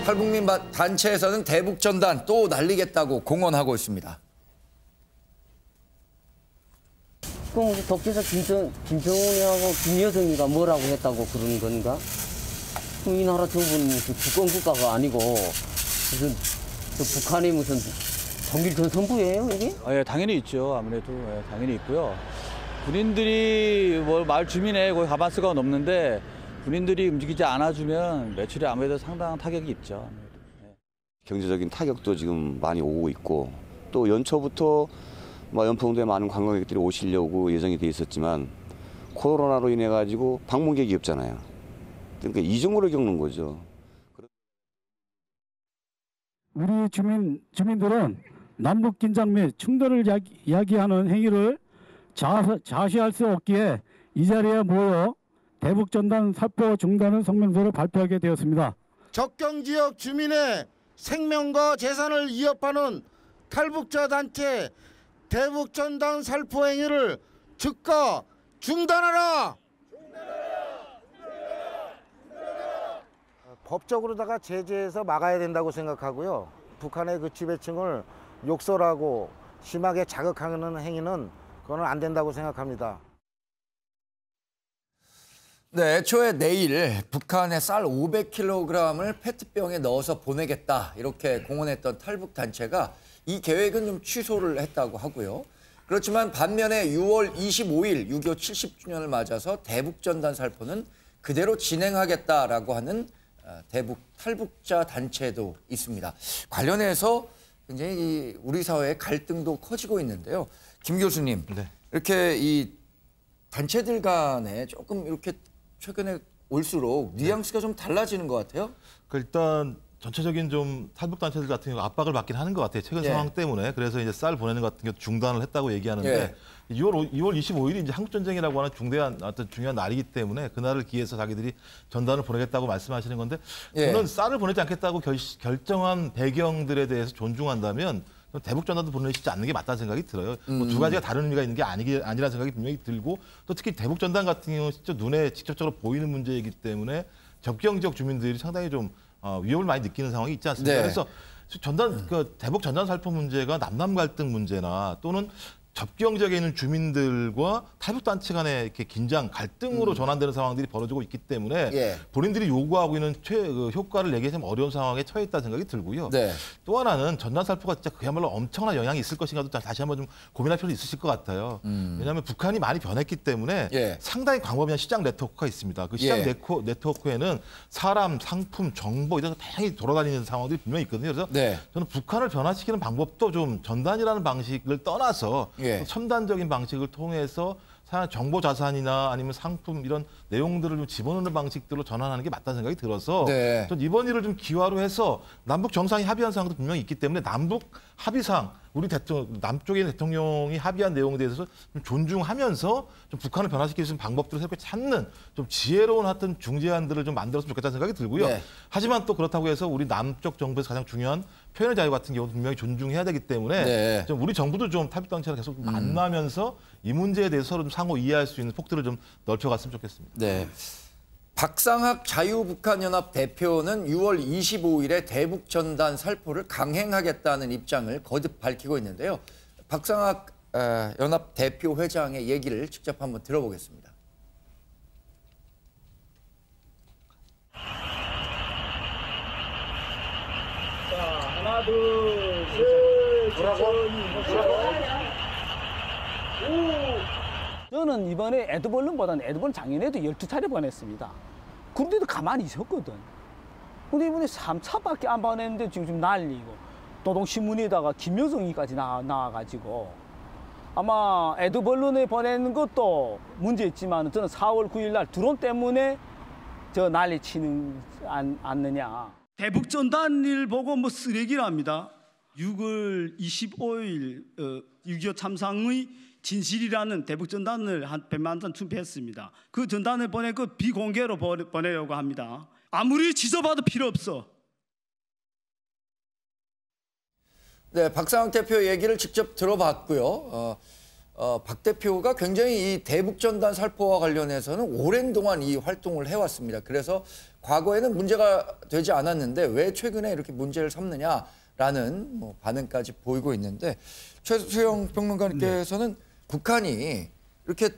탈북민 단체에서는 대북전단 또 날리겠다고 공언하고 있습니다. 그럼 독재자 김정은이하고 김여정이가 뭐라고 했다고 그러는 건가? 그럼 이 나라 정부는 무슨 주권국가가 아니고 무슨 북한이 무슨 정길전 선부예요, 이게? 예, 당연히 있죠. 아무래도 당연히 있고요. 군인들이 마을 주민에 거의 가만 수가 없는데 군인들이 움직이지 않아주면 매출에 아무래도 상당한 타격이 있죠. 경제적인 타격도 지금 많이 오고 있고 또 연초부터 연평도에 많은 관광객들이 오시려고 예정이 돼 있었지만 코로나로 인해 가지고 방문객이 없잖아요. 그러니까 이중으로 겪는 거죠. 우리 주민들은 남북 긴장 및 충돌을 야기하는 행위를 자시할 수 없기에 이 자리에 모여 대북전단 살포 중단의 성명서를 발표하게 되었습니다. 적경지역 주민의 생명과 재산을 위협하는 탈북자 단체 대북전단 살포 행위를 즉각 중단하라! 법적으로다가 제재해서 막아야 된다고 생각하고요. 북한의 그 지배층을 욕설하고 심하게 자극하는 행위는 그거는 안 된다고 생각합니다. 네, 애초에 내일 북한에 쌀 500kg을 페트병에 넣어서 보내겠다 이렇게 공언했던 탈북 단체가 이 계획은 좀 취소를 했다고 하고요. 그렇지만 반면에 6월 25일 6.25 70주년을 맞아서 대북전단 살포는 그대로 진행하겠다라고 하는 대북 탈북자 단체도 있습니다. 관련해서 굉장히 우리 사회의 갈등도 커지고 있는데요. 김 교수님, 네. 이렇게 이 단체들 간에 조금 이렇게 최근에 올수록 뉘앙스가 좀 달라지는 것 같아요. 일단 전체적인 좀 탈북 단체들 같은 경우 압박을 받긴 하는 것 같아요. 최근 상황 때문에. 그래서 이제 쌀 보내는 것 같은 경우 중단을 했다고 얘기하는데 6월 25일이 이제 한국전쟁이라고 하는 중요한 날이기 때문에 그날을 기해서 자기들이 전단을 보내겠다고 말씀하시는 건데 저는 쌀을 보내지 않겠다고 결정한 배경들에 대해서 존중한다면 대북전단도 보내시지 않는 게 맞다는 생각이 들어요. 두 가지가 다른 의미가 있는 게 아니라는 생각이 분명히 들고 또 특히 대북전단 같은 경우는 진짜 눈에 직접적으로 보이는 문제이기 때문에 접경 지역 주민들이 상당히 좀 위협을 많이 느끼는 상황이 있지 않습니까? 그래서 대북 전단 살포 문제가 남남 갈등 문제나 또는 접경 지역에 있는 주민들과 탈북단체 간의 이렇게 긴장, 갈등으로 전환되는 상황들이 벌어지고 있기 때문에 본인들이 요구하고 있는 효과를 내기 참 어려운 상황에 처해 있다는 생각이 들고요. 또 하나는 전단 살포가 진짜 그야말로 엄청난 영향이 있을 것인가도 다시 한번 좀 고민할 필요가 있으실 것 같아요. 왜냐하면 북한이 많이 변했기 때문에 상당히 광범위한 시장 네트워크가 있습니다. 그 시장 네트워크에는 사람, 상품, 정보 이런 거 다양히 돌아다니는 상황들이 분명히 있거든요. 그래서 저는 북한을 변화시키는 방법도 좀 전단이라는 방식을 떠나서 첨단적인 방식을 통해서 정보 자산이나 아니면 상품 이런 내용들을 좀 집어넣는 방식들로 전환하는 게 맞다는 생각이 들어서 전 이번 일을 좀 기화로 해서 남북 정상이 합의한 사항도 분명히 있기 때문에 남북 합의상 우리 남쪽의 대통령이 합의한 내용에 대해서 좀 존중하면서 좀 북한을 변화시킬 수 있는 방법들을 새롭게 찾는 좀 지혜로운 하여튼 중재안들을 좀 만들었으면 좋겠다는 생각이 들고요. 하지만 또 그렇다고 해서 우리 남쪽 정부에서 가장 중요한 표현의 자유 같은 경우도 분명히 존중해야 되기 때문에 좀 우리 정부도 좀 탈북단체랑 계속 만나면서 이 문제에 대해서 서로 좀 상호 이해할 수 있는 폭들을 좀 넓혀갔으면 좋겠습니다. 박상학 자유북한연합 대표는 6월 25일에 대북전단 살포를 강행하겠다는 입장을 거듭 밝히고 있는데요. 박상학 연합 대표 회장의 얘기를 직접 한번 들어보겠습니다. 자, 하나, 둘, 셋, 저는 이번에 에드벌룬보다는 에드벌룬 작년에도 12차례 보냈습니다. 그런데도 가만히 있었거든. 근데 이번에 3차밖에 안 보냈는데 지금 난리고 노동신문에다가 김여정이까지 나와가지고 아마 에드벌룬에 보내는 것도 문제 있지만 저는 4월 9일 날 드론 때문에 저 난리 치는 않느냐. 대북전단을 보고 뭐 쓰레기랍니다. 6월 25일 6.25 참상의 진실이라는 대북전단을 한 100만 장 준비했습니다. 그 전단을 보내고 비공개로 보내려고 합니다. 아무리 지져봐도 필요 없어. 박상학 대표 얘기를 직접 들어봤고요. 박 대표가 굉장히 이 대북전단 살포와 관련해서는 오랜 동안 이 활동을 해왔습니다. 그래서 과거에는 문제가 되지 않았는데 왜 최근에 이렇게 문제를 삼느냐라는 뭐 반응까지 보이고 있는데 최수영 평론가님께서는 북한이 이렇게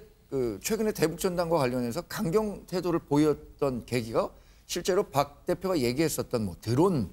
최근에 대북전단과 관련해서 강경 태도를 보였던 계기가 실제로 박 대표가 얘기했었던 뭐 드론을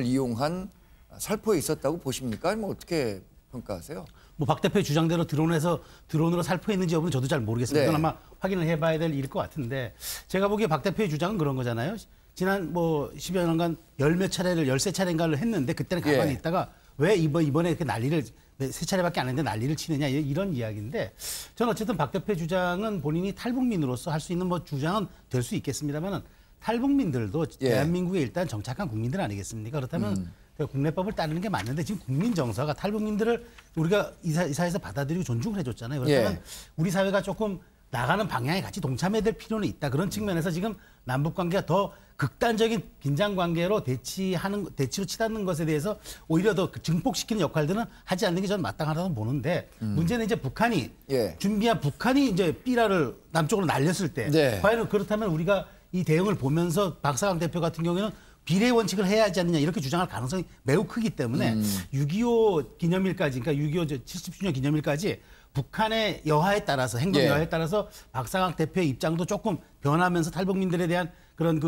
이용한 살포에 있었다고 보십니까? 아니면 어떻게 평가하세요? 뭐 박 대표의 주장대로 드론으로 살포했는지 여부는 저도 잘 모르겠습니다. 네. 이건 아마 확인을 해봐야 될 일일 것 같은데 제가 보기에 박 대표의 주장은 그런 거잖아요. 지난 뭐 10여 년간 13차례인가를 했는데 그때는 가만히 있다가 왜 이번에 이렇게 난리를 3차례밖에 안 했는데 난리를 치느냐 이런 이야기인데 저는 어쨌든 박 대표의 주장은 본인이 탈북민으로서 할 수 있는 뭐 주장은 될 수 있겠습니다만은 탈북민들도 대한민국의 일단 정착한 국민들 아니겠습니까? 그렇다면 국내법을 따르는 게 맞는데 지금 국민 정서가 탈북민들을 우리가 이 사회에서 받아들이고 존중을 해줬잖아요. 그렇다면 우리 사회가 조금 나가는 방향에 같이 동참해야 될 필요는 있다. 그런 측면에서 지금 남북 관계가 더 극단적인 긴장 관계로 대치로 치닫는 것에 대해서 오히려 더 증폭시키는 역할들은 하지 않는 게 저는 마땅하다고 보는데 문제는 이제 북한이 준비한 북한이 이제 삐라를 남쪽으로 날렸을 때 과연 그렇다면 우리가 이 대응을 보면서 박사강 대표 같은 경우에는 비례 원칙을 해야 하지 않느냐 이렇게 주장할 가능성이 매우 크기 때문에 6.25 기념일까지 그러니까 6.25 70주년 기념일까지 북한의 여하에 따라서 행동 여하에 따라서 박사강 대표의 입장도 조금 변하면서 탈북민들에 대한 그런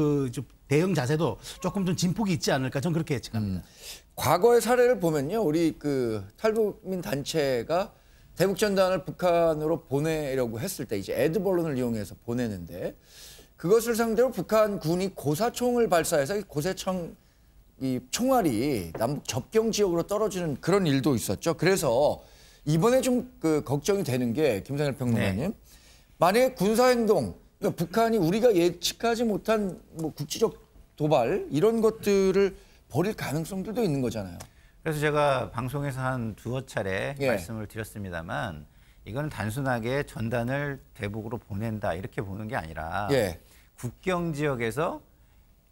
대응 자세도 조금 좀 진폭이 있지 않을까 저는 그렇게 예측합니다. 과거의 사례를 보면요, 우리 탈북민 단체가 대북전단을 북한으로 보내려고 했을 때 이제 에드벌룬을 이용해서 보내는데 그것을 상대로 북한군이 고사총을 발사해서 고사총 이 총알이 남북 접경 지역으로 떨어지는 그런 일도 있었죠. 그래서 이번에 좀 걱정이 되는 게 김상일 평론가님, 만약에 군사행동, 그러니까 북한이 우리가 예측하지 못한 뭐 국지적 도발 이런 것들을 벌일 가능성들도 있는 거잖아요. 그래서 제가 방송에서 한 두어 차례 말씀을 드렸습니다만 이건 단순하게 전단을 대북으로 보낸다 이렇게 보는 게 아니라 국경 지역에서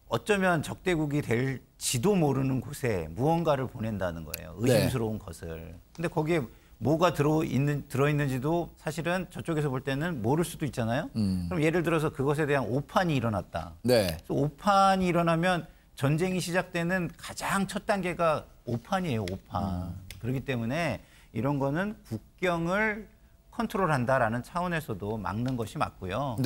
어쩌면 적대국이 될지도 모르는 곳에 무언가를 보낸다는 거예요. 의심스러운 것을. 근데 거기에 뭐가 들어있는지도 사실은 저쪽에서 볼 때는 모를 수도 있잖아요. 그럼 예를 들어서 그것에 대한 오판이 일어났다. 그래서 오판이 일어나면 전쟁이 시작되는 가장 첫 단계가 오판이에요. 오판. 그렇기 때문에 이런 거는 국경을 컨트롤한다라는 차원에서도 막는 것이 맞고요.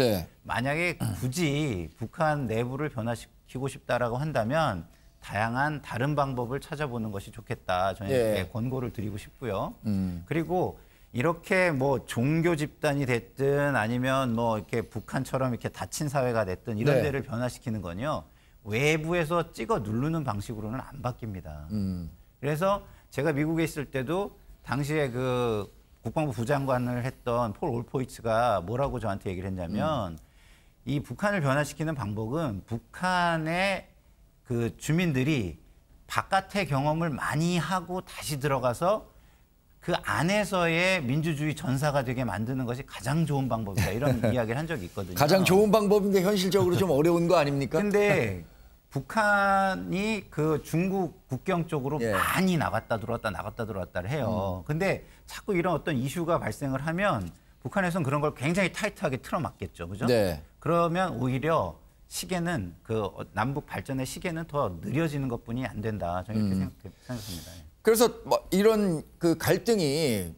만약에 굳이 북한 내부를 변화시키고 싶다라고 한다면 다양한 다른 방법을 찾아보는 것이 좋겠다. 저는 이렇게 권고를 드리고 싶고요. 그리고 이렇게 뭐 종교 집단이 됐든 아니면 뭐 이렇게 북한처럼 이렇게 닫힌 사회가 됐든 이런 데를 변화시키는 건요. 외부에서 찍어 누르는 방식으로는 안 바뀝니다. 그래서 제가 미국에 있을 때도 당시에 국방부 부장관을 했던 폴 올포이츠가 뭐라고 저한테 얘기를 했냐면 이 북한을 변화시키는 방법은 북한의 주민들이 바깥의 경험을 많이 하고 다시 들어가서 그 안에서의 민주주의 전사가 되게 만드는 것이 가장 좋은 방법이다. 이런 이야기를 한 적이 있거든요. 가장 좋은 방법인데 현실적으로 좀 어려운 거 아닙니까? 근데 북한이 중국 국경 쪽으로 많이 나갔다 들어왔다를 해요. 근데 자꾸 이런 어떤 이슈가 발생을 하면 북한에서는 그런 걸 굉장히 타이트하게 틀어막겠죠. 그죠? 그러면 오히려 시계는 남북 발전의 시계는 더 느려지는 것뿐이 안 된다. 저는 이렇게 생각합니다. 그래서 뭐 이런 갈등이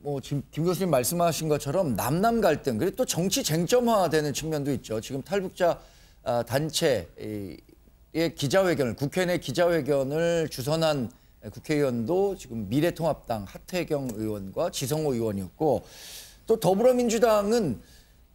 뭐 지금 김 교수님 말씀하신 것처럼 남남 갈등 그리고 또 정치 쟁점화되는 측면도 있죠. 지금 탈북자 단체의 기자회견을 국회 내 기자회견을 주선한 국회의원도 지금 미래통합당 하태경 의원과 지성호 의원이었고 또 더불어민주당은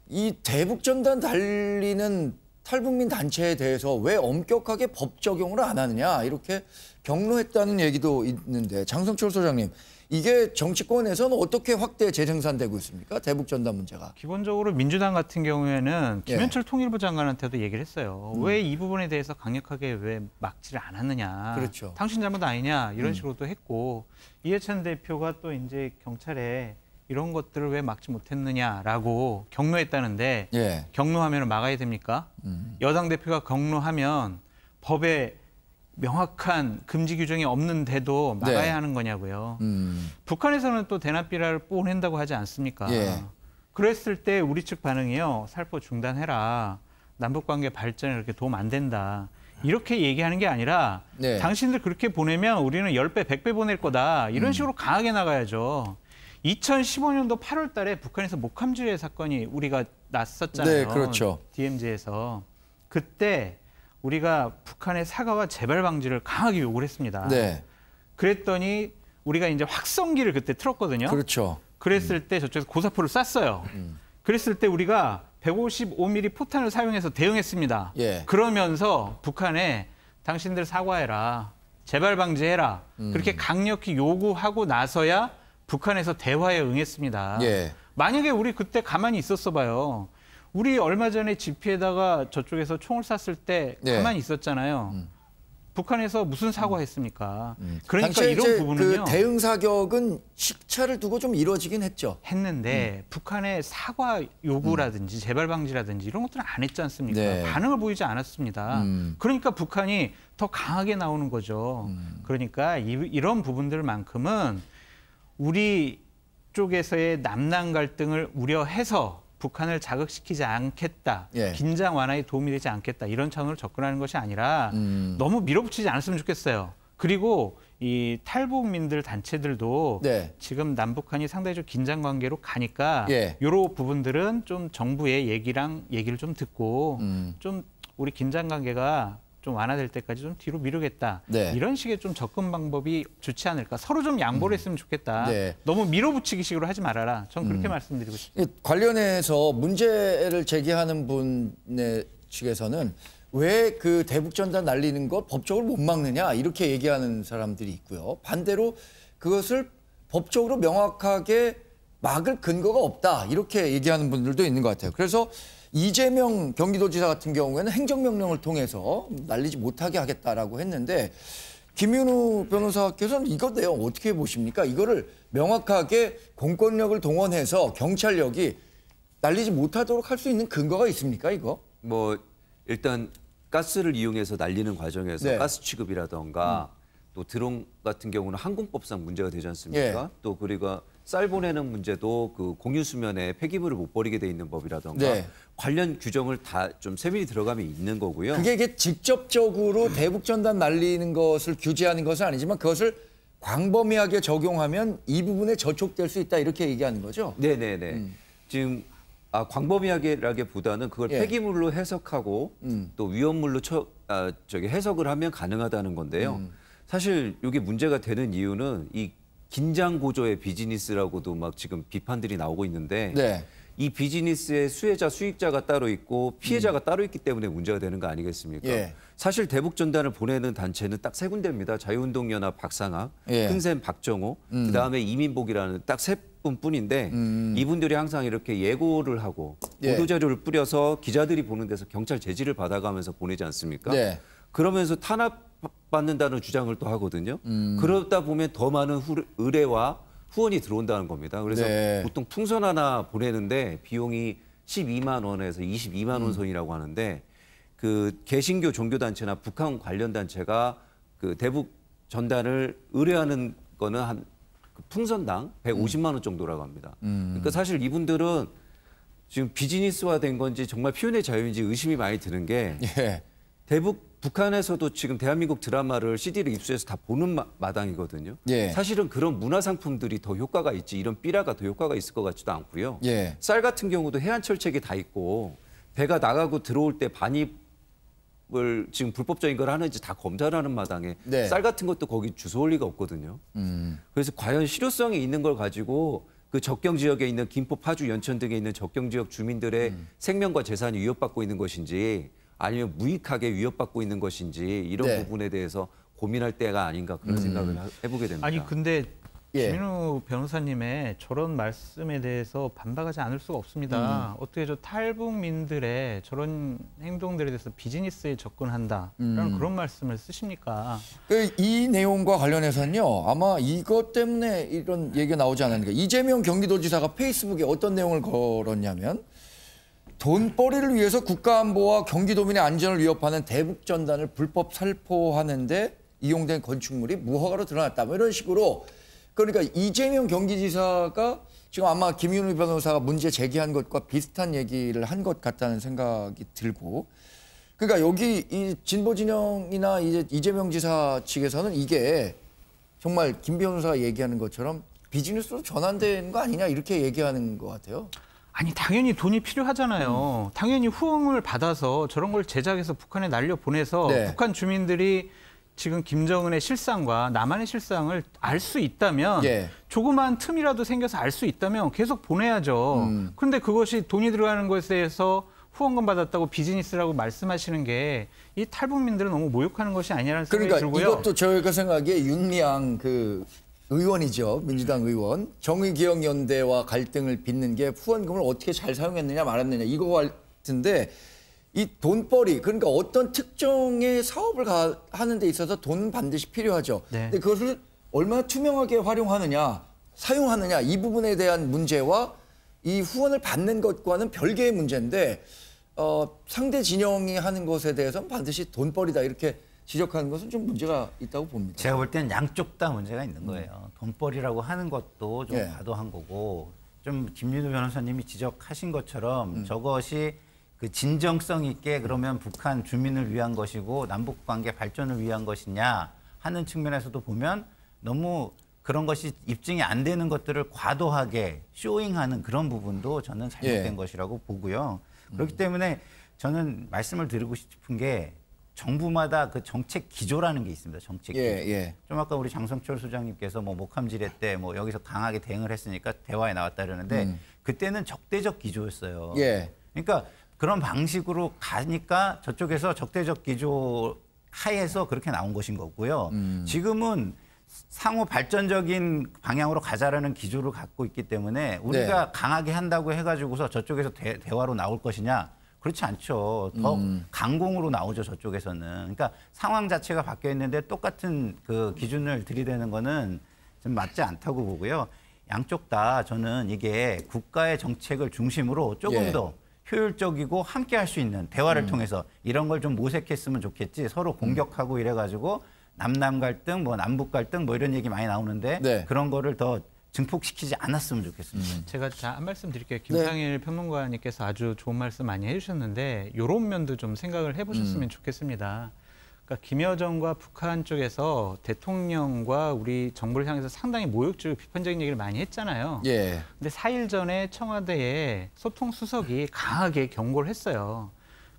이 대북전단 달리는 탈북민 단체에 대해서 왜 엄격하게 법 적용을 안 하느냐 이렇게 경로했다는 얘기도 있는데 장성철 소장님 이게 정치권에서는 어떻게 확대 재생산되고 있습니까? 대북전단 문제가. 기본적으로 민주당 같은 경우에는 김현철 통일부 장관한테도 얘기를 했어요. 왜 이 부분에 대해서 강력하게 왜 막지를 않았느냐. 그렇죠. 당신 잘못 아니냐 이런 식으로도 했고 이해찬 대표가 또 이제 경찰에 이런 것들을 왜 막지 못했느냐라고 경로했다는데 경로하면 막아야 됩니까? 여당 대표가 경로하면 법에 명확한 금지 규정이 없는데도 막아야 네. 하는 거냐고요. 북한에서는 또 대낮비라를 뽀낸다고 하지 않습니까? 예. 그랬을 때 우리 측 반응이요. 살포 중단해라. 남북관계 발전에 그렇게 도움 안 된다. 이렇게 얘기하는 게 아니라 네. 당신들 그렇게 보내면 우리는 10배, 100배 보낼 거다. 이런 식으로 강하게 나가야죠. 2015년도 8월 달에 북한에서 목함주의 사건이 우리가 났었잖아요. 네, 그렇죠. DMZ에서. 그때 우리가 북한의 사과와 재발 방지를 강하게 요구를 했습니다. 네. 그랬더니 우리가 이제 확성기를 그때 틀었거든요. 그렇죠. 그랬을 때 저쪽에서 고사포를 쐈어요. 그랬을 때 우리가 155mm 포탄을 사용해서 대응했습니다. 예. 그러면서 북한에 당신들 사과해라. 재발 방지해라. 그렇게 강력히 요구하고 나서야 북한에서 대화에 응했습니다. 예. 만약에 우리 그때 가만히 있었어 봐요. 우리 얼마 전에 GP에다가 저쪽에서 총을 쐈을 때 네. 가만히 있었잖아요. 북한에서 무슨 사과했습니까? 그러니까 당시에 이런 이제 부분은요. 그 대응 사격은 시차를 두고 좀 이루어지긴 했죠. 했는데 북한의 사과 요구라든지 재발 방지라든지 이런 것들은 안 했지 않습니까? 네. 반응을 보이지 않았습니다. 그러니까 북한이 더 강하게 나오는 거죠. 그러니까 이런 부분들만큼은 우리 쪽에서의 남남 갈등을 우려해서 북한을 자극시키지 않겠다. 예. 긴장 완화에 도움이 되지 않겠다. 이런 차원으로 접근하는 것이 아니라 너무 밀어붙이지 않았으면 좋겠어요. 그리고 이 탈북민들 단체들도 네. 지금 남북한이 상당히 좀 긴장 관계로 가니까 예. 이런 부분들은 좀 정부의 얘기를 좀 듣고 좀 우리 긴장 관계가 좀 완화될 때까지 좀 뒤로 미루겠다. 네. 이런 식의 좀 접근 방법이 좋지 않을까. 서로 좀 양보를 했으면 좋겠다. 네. 너무 밀어붙이기 식으로 하지 말아라. 전 그렇게 말씀드리고 싶습니다. 관련해서 문제를 제기하는 분의 측에서는 왜 그 대북전단 날리는 걸 법적으로 못 막느냐 이렇게 얘기하는 사람들이 있고요. 반대로 그것을 법적으로 명확하게 막을 근거가 없다 이렇게 얘기하는 분들도 있는 것 같아요. 그래서 이재명 경기도지사 같은 경우에는 행정명령을 통해서 날리지 못하게 하겠다라고 했는데 김윤우 변호사께서는 이거 내용 어떻게 보십니까? 이거를 명확하게 공권력을 동원해서 경찰력이 날리지 못하도록 할 수 있는 근거가 있습니까? 이거? 뭐 일단 가스를 이용해서 날리는 과정에서 네. 가스 취급이라던가 또 드론 같은 경우는 항공법상 문제가 되지 않습니까? 예. 또 그리고 쌀 보내는 문제도 그 공유 수면에 폐기물을 못 버리게 돼 있는 법이라던가 네. 관련 규정을 다 좀 세밀히 들어가면 있는 거고요. 그게 이게 직접적으로 대북전단 날리는 것을 규제하는 것은 아니지만 그것을 광범위하게 적용하면 이 부분에 저촉될 수 있다 이렇게 얘기하는 거죠? 네네네. 지금 광범위하게라기보다는 그걸 예. 폐기물로 해석하고 또 위험물로 해석을 하면 가능하다는 건데요. 사실 이게 문제가 되는 이유는 이 긴장 고조의 비즈니스라고도 막 지금 비판들이 나오고 있는데 네. 이 비즈니스의 수혜자, 수익자가 따로 있고 피해자가 따로 있기 때문에 문제가 되는 거 아니겠습니까? 예. 사실 대북전단을 보내는 단체는 딱 세 군데입니다. 자유운동연합 박상학, 예. 큰샘 박정호, 그다음에 이민복이라는 딱 세 분뿐인데 이분들이 항상 이렇게 예고를 하고 예. 보도자료를 뿌려서 기자들이 보는 데서 경찰 제지를 받아가면서 보내지 않습니까? 네. 그러면서 탄압받는다는 주장을 또 하거든요. 그러다 보면 더 많은 의뢰와 후원이 들어온다는 겁니다. 그래서 네. 보통 풍선 하나 보내는데 비용이 12만 원에서 22만 원 선이라고 하는데 그 개신교 종교단체나 북한 관련 단체가 그 대북 전단을 의뢰하는 거는 한 풍선당 150만 원 정도라고 합니다. 그러니까 사실 이분들은 지금 비즈니스화된 건지 정말 표현의 자유인지 의심이 많이 드는 게 예. 북한에서도 지금 대한민국 드라마를 CD를 입수해서 다 보는 마당이거든요. 예. 사실은 그런 문화 상품들이 더 효과가 있지 이런 삐라가 더 효과가 있을 것 같지도 않고요. 예. 쌀 같은 경우도 해안철책이 다 있고 배가 나가고 들어올 때 반입을 지금 불법적인 걸 하는지 다 검사를 하는 마당에 네. 쌀 같은 것도 거기 주워올 리가 없거든요. 그래서 과연 실효성이 있는 걸 가지고 그 적경 지역에 있는 김포, 파주, 연천 등에 있는 적경 지역 주민들의 생명과 재산이 위협받고 있는 것인지 아니면 무익하게 위협받고 있는 것인지 이런 네. 부분에 대해서 고민할 때가 아닌가 그런 생각을 해보게 됩니다. 아니 근데 예. 김민우 변호사님의 저런 말씀에 대해서 반박하지 않을 수가 없습니다. 어떻게 저 탈북민들의 저런 행동들에 대해서 비즈니스에 접근한다라는 그런 말씀을 쓰십니까? 이 내용과 관련해서는요. 아마 이것 때문에 이런 얘기가 나오지 않았는가. 이재명 경기도지사가 페이스북에 어떤 내용을 걸었냐면 돈벌이를 위해서 국가안보와 경기도민의 안전을 위협하는 대북전단을 불법 살포하는데 이용된 건축물이 무허가로 드러났다. 뭐 이런 식으로 그러니까 이재명 경기지사가 지금 아마 김윤우 변호사가 문제 제기한 것과 비슷한 얘기를 한 것 같다는 생각이 들고 그러니까 여기 이 진보 진영이나 이제 이재명 지사 측에서는 이게 정말 김 변호사가 얘기하는 것처럼 비즈니스로 전환되는 거 아니냐 이렇게 얘기하는 것 같아요. 아니 당연히 돈이 필요하잖아요. 당연히 후원을 받아서 저런 걸 제작해서 북한에 날려보내서 네. 북한 주민들이 지금 김정은의 실상과 남한의 실상을 알 수 있다면 예. 조그만 틈이라도 생겨서 알 수 있다면 계속 보내야죠. 그런데 그것이 돈이 들어가는 것에 대해서 후원금 받았다고 비즈니스라고 말씀하시는 게 이 탈북민들은 너무 모욕하는 것이 아니라는 생각이 그러니까 들고요. 이것도 저희가 생각에 윤리향 그 의원이죠. 민주당 의원. 정의기억연대와 갈등을 빚는 게 후원금을 어떻게 잘 사용했느냐 말았느냐 이거 같은데 이 돈벌이 그러니까 어떤 특정의 사업을 하는 데 있어서 돈 반드시 필요하죠. 네. 근데 그것을 얼마나 투명하게 활용하느냐 사용하느냐 이 부분에 대한 문제와 이 후원을 받는 것과는 별개의 문제인데 상대 진영이 하는 것에 대해서는 반드시 돈벌이다 이렇게 지적하는 것은 좀 문제가 있다고 봅니다. 제가 볼 때는 양쪽 다 문제가 있는 거예요. 돈벌이라고 하는 것도 좀 과도한 거고 좀 김윤우 변호사님이 지적하신 것처럼 저것이 그 진정성 있게 그러면 북한 주민을 위한 것이고 남북 관계 발전을 위한 것이냐 하는 측면에서도 보면 너무 그런 것이 입증이 안 되는 것들을 과도하게 쇼잉하는 그런 부분도 저는 잘못된 것이라고 보고요. 그렇기 때문에 저는 말씀을 드리고 싶은 게 정부마다 그 정책 기조라는 게 있습니다. 정책 기조. 좀 아까 우리 장성철 소장님께서 뭐 목함지뢰 때 뭐 여기서 강하게 대응을 했으니까 대화에 나왔다 그러는데 그때는 적대적 기조였어요. 그러니까 그런 방식으로 가니까 저쪽에서 적대적 기조 하에서 그렇게 나온 것인 거고요. 지금은 상호 발전적인 방향으로 가자라는 기조를 갖고 있기 때문에 우리가 강하게 한다고 해가지고서 저쪽에서 대화로 나올 것이냐? 그렇지 않죠. 더 강공으로 나오죠, 저쪽에서는. 그러니까 상황 자체가 바뀌어 있는데 똑같은 그 기준을 들이대는 거는 좀 맞지 않다고 보고요. 양쪽 다 저는 이게 국가의 정책을 중심으로 조금 더 효율적이고 함께 할 수 있는 대화를 통해서 이런 걸 좀 모색했으면 좋겠지. 서로 공격하고 이래가지고 남남 갈등, 뭐 남북 갈등, 뭐 이런 얘기 많이 나오는데 그런 거를 더 증폭시키지 않았으면 좋겠습니다. 제가 한 말씀 드릴게요. 김상일 평론가님께서 아주 좋은 말씀 많이 해주셨는데 이런 면도 좀 생각을 해보셨으면 좋겠습니다. 그러니까 김여정과 북한 쪽에서 대통령과 우리 정부를 향해서 상당히 모욕적이고 비판적인 얘기를 많이 했잖아요. 근데 4일 전에 청와대에 소통수석이 강하게 경고를 했어요.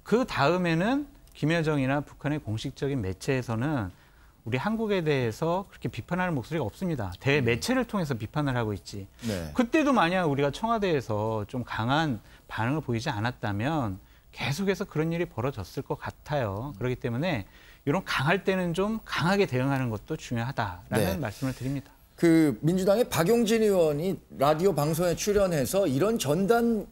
그 다음에는 김여정이나 북한의 공식적인 매체에서는 우리 한국에 대해서 그렇게 비판하는 목소리가 없습니다. 대외 매체를 통해서 비판을 하고 있지. 그때도 만약 우리가 청와대에서 좀 강한 반응을 보이지 않았다면 계속해서 그런 일이 벌어졌을 것 같아요. 그렇기 때문에 이런 강할 때는 좀 강하게 대응하는 것도 중요하다라는 말씀을 드립니다. 그 민주당의 박용진 의원이 라디오 방송에 출연해서 이런 전단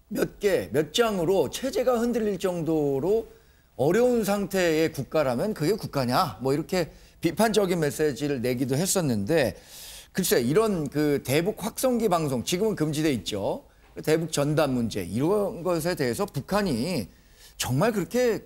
몇 장으로 체제가 흔들릴 정도로 어려운 상태의 국가라면 그게 국가냐? 뭐 이렇게 비판적인 메시지를 내기도 했었는데 글쎄 이런 그 대북 확성기 방송 지금은 금지돼 있죠. 대북 전단 문제 이런 것에 대해서 북한이 정말 그렇게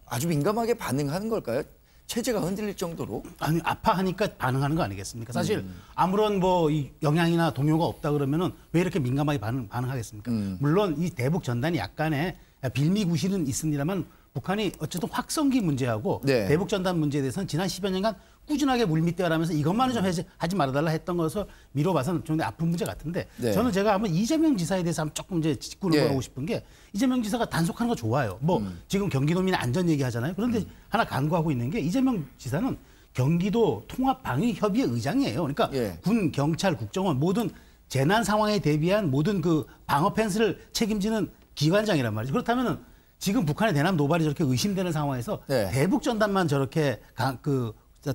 아주 민감하게 반응하는 걸까요? 체제가 흔들릴 정도로? 아니 아파하니까 반응하는 거 아니겠습니까? 사실 아무런 뭐 이 영향이나 동요가 없다 그러면은 왜 이렇게 민감하게 반응하겠습니까? 물론 이 대북 전단이 약간의 빌미구실은 있습니다만 북한이 어쨌든 확성기 문제하고 대북 전단 문제에 대해서는 지난 10여 년간 꾸준하게 물밑대화하면서 이것만은 좀 하지 말아달라 했던 것을 미뤄봐서는 좀 아픈 문제 같은데 저는 제가 한번 이재명 지사에 대해서 한번 조금 이제 짚고 넘어가고 싶은 게 이재명 지사가 단속하는 거 좋아요. 뭐 지금 경기도민 안전 얘기하잖아요. 그런데 하나 간과하고 있는 게 이재명 지사는 경기도 통합방위협의회 의장이에요. 그러니까 군, 경찰, 국정원 모든 재난 상황에 대비한 모든 그 방어 펜스를 책임지는 기관장이란 말이죠. 그렇다면은 지금 북한의 대남 노발이 저렇게 의심되는 상황에서 대북 전단만 저렇게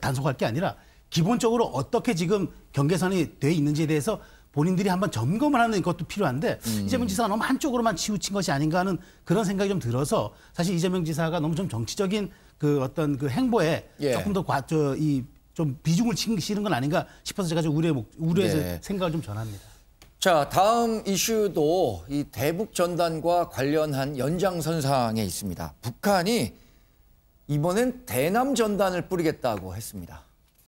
단속할 게 아니라 기본적으로 어떻게 지금 경계선이 돼 있는지에 대해서 본인들이 한번 점검을 하는 것도 필요한데 이재명 지사가 너무 한쪽으로만 치우친 것이 아닌가 하는 그런 생각이 좀 들어서 사실 이재명 지사가 너무 좀 정치적인 그 어떤 그 행보에 조금 더 좀 비중을 실은 건 아닌가 싶어서 제가 좀 우려해서 생각을 좀 전합니다. 자, 다음 이슈도 이 대북 전단과 관련한 연장선상에 있습니다. 북한이 이번엔 대남 전단을 뿌리겠다고 했습니다.